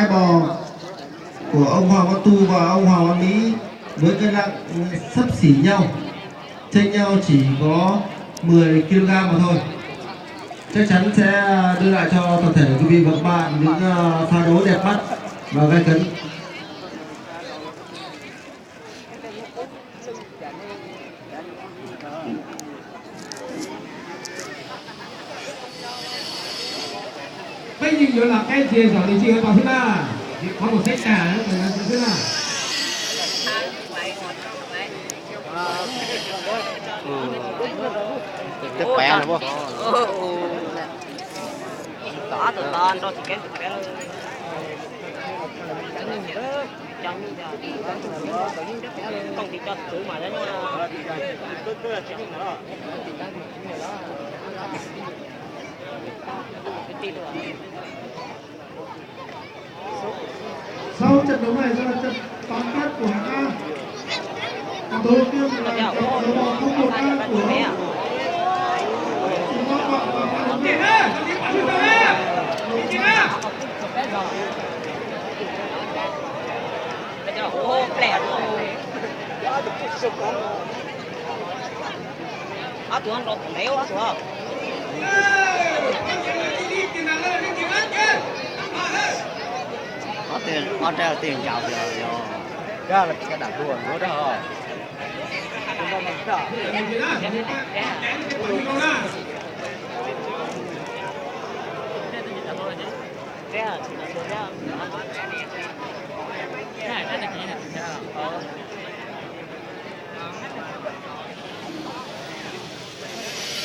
hai bò của ông Hoàng Văn Tu và ông Hoàng Văn Mỹ với cân nặng xấp xỉ nhau, chênh nhau chỉ có 10 kg mà thôi. Chắc chắn sẽ đưa lại cho toàn thể quý vị và các bạn những pha đấu đẹp mắt và gay cấn. Bây giờ là cái gì rồi thì chưa tao thế nào? Có một sách cả nữa là thế nào? Chắc khỏe rồi không? Tỏ từ con rồi thì cái không thì cho thử mà đấy Sau trận đấu này sẽ là trận tóm kết của hạng A. Đầu tiên là trận đấu không một A của tiền á, tiền bắn được á, tiền á. bây giờ ô lẻ á tụi anh rồi léo á tụi không Có tiền, có treo tiền giàu rồi. Ra là cái đặt luôn nữa đó. Chúng ta làm sao?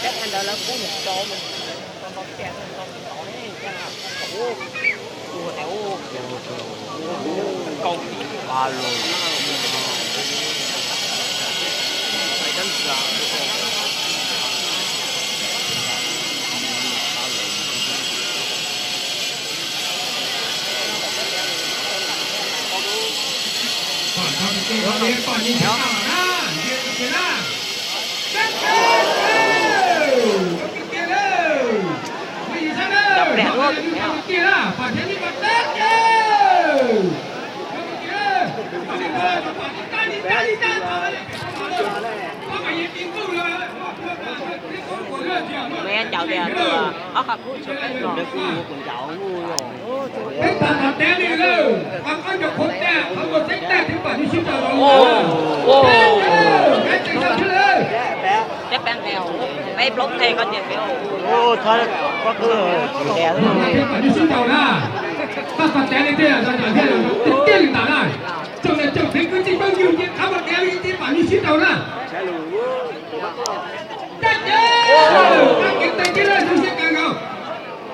chắc anh đã là cú một cho mình con bóng chèn con tỏ đấy chắc là cú cua téo cầu Ba luôn. phải đánh giá mẹ chào tiền từ ốc hạt cú chụp cái rồi Quần cháu ngu rồi. Cái tàn hạt té đi rồi, ông có nhục khốn té, ông có xích té thì phải đi xin tờ rồi. Cái gì sao thế đây? chắc đang nghèo mấy blog này có tiền béo Ô, thôi, có cứ đè thôi. Thì phải đi xin tờ ra. Ta phạt té đi thế là cho thế là nó tiền tả lại. Trong này trong thế cứ chỉ bao nhiêu tiền khá mà té đi thì phải đi xin tờ ra. Chết chứ! Các kiện tay kia lên, tôi sẽ càng không?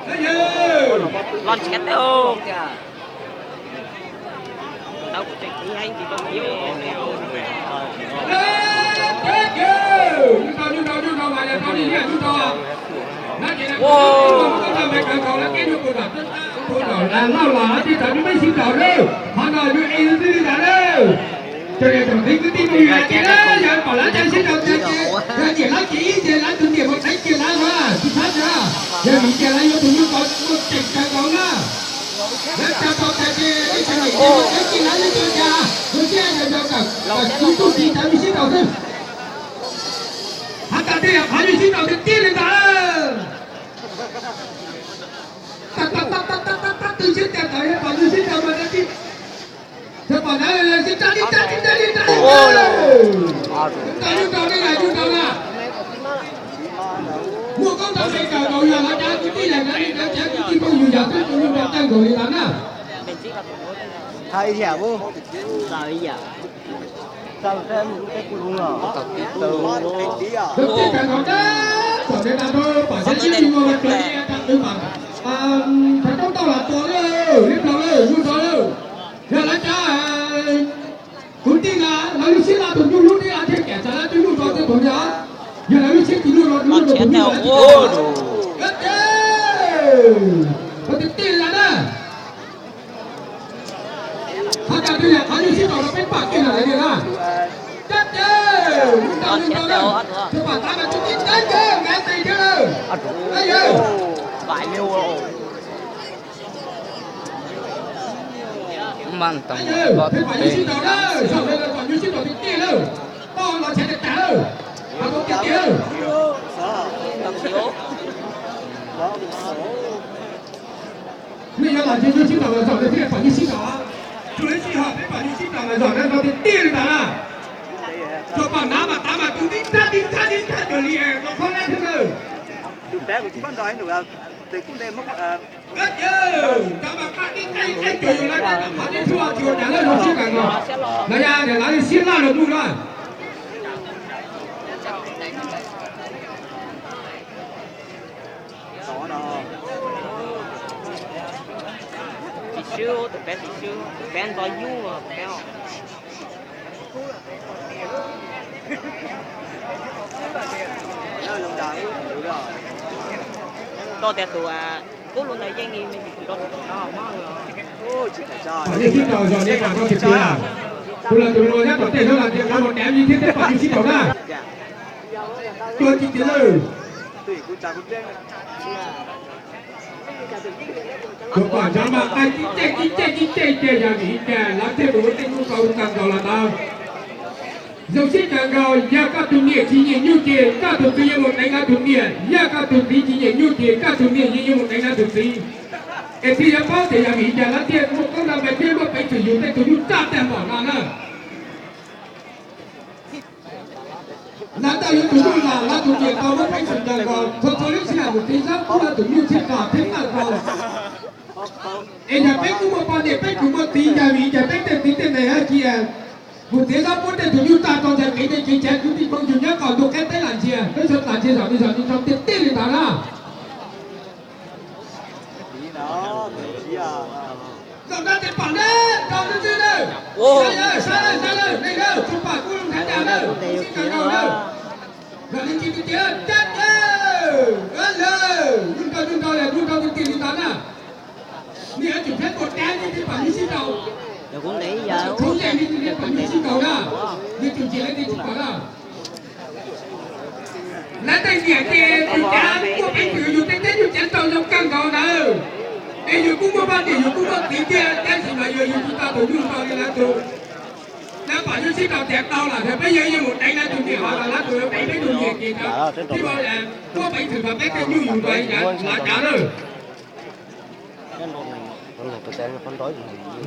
Đấy chứ! con chết đâu đâu có chuyện gì hay thì tôi hiểu Chết chứ! Như tao mà là tao đi nha, như tao à? Nó chỉ là con tao mày càng cầu là cái như cô đọc tôi nói là lao là thì tao mới xin tao đâu. Họ nói như em đi ra đâu. Cho nên thằng thấy cứ tin người này kia đó, giờ bảo lá chân xin tao kia kia. Giờ lá chỉ, giờ lá tôi điểm một đánh kia lá mà, tôi phát ra. Giờ mình kia lá vô tôi như có một chỉnh càng cầu đó. Let cho tao cái kia, cái thằng này cái kia lá lên tôi ra. Tôi kia là cho cả, tôi chỉ tao đi xin tao thôi. Hắn ta đi, hắn đi xin tao thì tiên lên ta. Tôi xin tao tới, còn tôi xin tao mà đã đi. Thế còn nói là xin ta đi. Chúng ta đi này, mua con tao đây cờ cầu giờ mà cha cái này nó đi nó chả cái con nhiều giờ cái chúng ta tăng rồi đi lắm á. Thay thẻ vô. sao bây giờ Sao thêm cái cuốn rồi. Từ Được chứ cả nó đó. Rồi đây là thôi, phải sẽ chịu mua cái này tăng tư bằng. Phải trong tao làตัวเลยรีบเราเลยรู้ตัวเลยเดี๋ยวแล้วจ้าคุณตีนะเราอยู่ที่ลาตุนยูรู้นี่อาเทแก่จะแล้วตุนยูตัวเต็มตัวเนี่ยเดี๋ยวเราอยู่ที่ตุนยูเราตุนยูตัวเนี่ยโอ้โหเอ๊ะเขาติดตีแล้วนะถ้าการที่อยากเขาอยู่ที่เราเป็นปากกินอะไรเนี่ยนะเจ๊เจ๊เราอยู่ตัวเลยที่ว่าตามมาจุดนี้เจ๊เจ๊งานตีเจ๊เลยไอ้เจ๊ vài liêu rồi. man tầm Anh ơi, có thế phải như thể xin đầu đó, sau đây là còn như xin đầu thì kia đâu. To là sẽ được trả đâu. Mà có kia đâu. Tầm xíu. Bây giờ là như xin đầu là sau đây thì phải như xin đầu. Chú lấy xin họ phải như xin đầu là sau đây nó thì tiền là. Cho bạn ná mà ta mà tú đi ta trở đi nó không lên thế nào. Tụi bé của chúng con nói nữa từ cũng đem mất Rất nhớ, ta mà cái chuyện này họ đi thua chiều trả lời nó chưa cả rồi. Này nha, để nói xin la được luôn rồi. đó đó Tí xíu, tụi bé tí xíu. Tụi bé ăn bao nhiêu mà tụi bé. nó lồng đào đúng rồi To tẹt tụi cố luôn này danh nghìn mình đó đó mà ôi chị phải Họ trời đi xin đầu rồi đi vào trong thực tế à. Tôi là tụi nó nhắc đầu tiên đó là việc làm một đám như thế phải đi xin đầu ra. dạ Tôi chỉ tiến rồi. tùy cũng chả cũng lên Tôi quả cho mà ai chỉ chạy ra nghỉ kè làm thêm một cái nhu cầu càng cầu là tao. Dầu xin càng cầu, nhà các tụi nghĩa chỉ nhận nhu tiền, các tụi tiền một đánh tụi nghĩa, nhà các tụi tiền chỉ nhận nhu tiền, các tụi nghĩa như một đánh tụi tiền. Cái thì là bao thì là nghỉ kè làm thêm một công làm bài thêm một phải sử dụng để tụi chúng ta tiền bỏ ra nữa. Là ta những tụi chúng là tụi tiền tao mới phải sử dụng còn, thôi lúc xin là một tí giáp cũng là tụi như xin cả thế mà còn. Ê nhà bếp cũng một bao nhiêu bếp cũng một tí nhà vì nhà bếp tên này hả chị à. Một thế giáp bốn tên tụi chúng ta còn nhà cái này chén chúng đi không chịu nhớ còn tụi cái tên làm gì à. Cái sự làm gì rồi đi trong tiền tiền thì tao đó. tí đó tí à Rồi ra tiền bản đấy, đâu nó chưa đâu. Sai đây, này đâu, chụp bản cũng không thấy nào đâu. Xin cả đâu đâu. Rồi đi chi tiền, chết đâu. Nhưng tao là đun tao tiền thì tao nè. Nè chỉ phép một cái như thế bản như xin đầu. Rồi cũng để giờ Không dạy đi thì bản như xin đầu đó. Đi chụp chỉ lấy đi chụp bản đó. Lấy tay nhẹ thì tụi cha có phải chịu dùng tay dùng chén tao trong căn cầu đâu. Ê dù cũng có bao tiền dù cũng có tiền kia, cái gì mà dù chúng ta tụi chúng tao đi là tụi. Nếu bảo như xin đầu tẹt tao là thì bây giờ như một đánh là tụi kia họ là tụi nó đánh mấy tụi gì kìa đâu. Thì bao giờ có phải thử phạm cái như dùng vậy là trả rồi.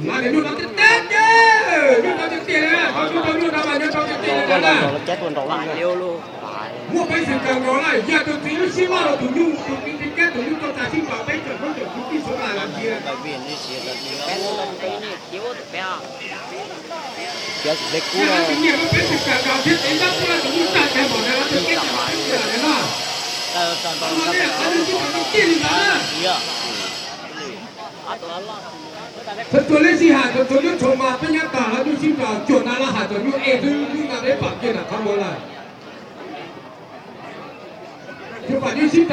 Mà để luôn nó chết chứ. Chúng tao tiền tiền á, chúng tao luôn đâu mà chúng tao tiền tiền là. chết luôn rồi liêu luôn. Mua bánh sừng càng đó lại, giờ tụi tí nó xin lo tụi nhung, tụi cái kết tụi nhung tao ta xin bảo bánh chuẩn không được chúng đi số là làm gì. tại vì đi xịt là đi Bé lên đây này chiếu tụi bé. chết lấy cú Cái rồi bánh nhiều bánh sừng càng đó thiết đến lắm là tụi nhung ta cái bỏ ra tụi kết tụi là đấy mà. Mà đây là ăn chứ không tiền gì cả. Thật tôi lấy gì hả? Tôi nhung chồng mà bây giờ cả là tôi xin vào chuẩn là hả? Tôi nhung tôi là đấy bảo kia là không muốn lại. Chứ phải đi xin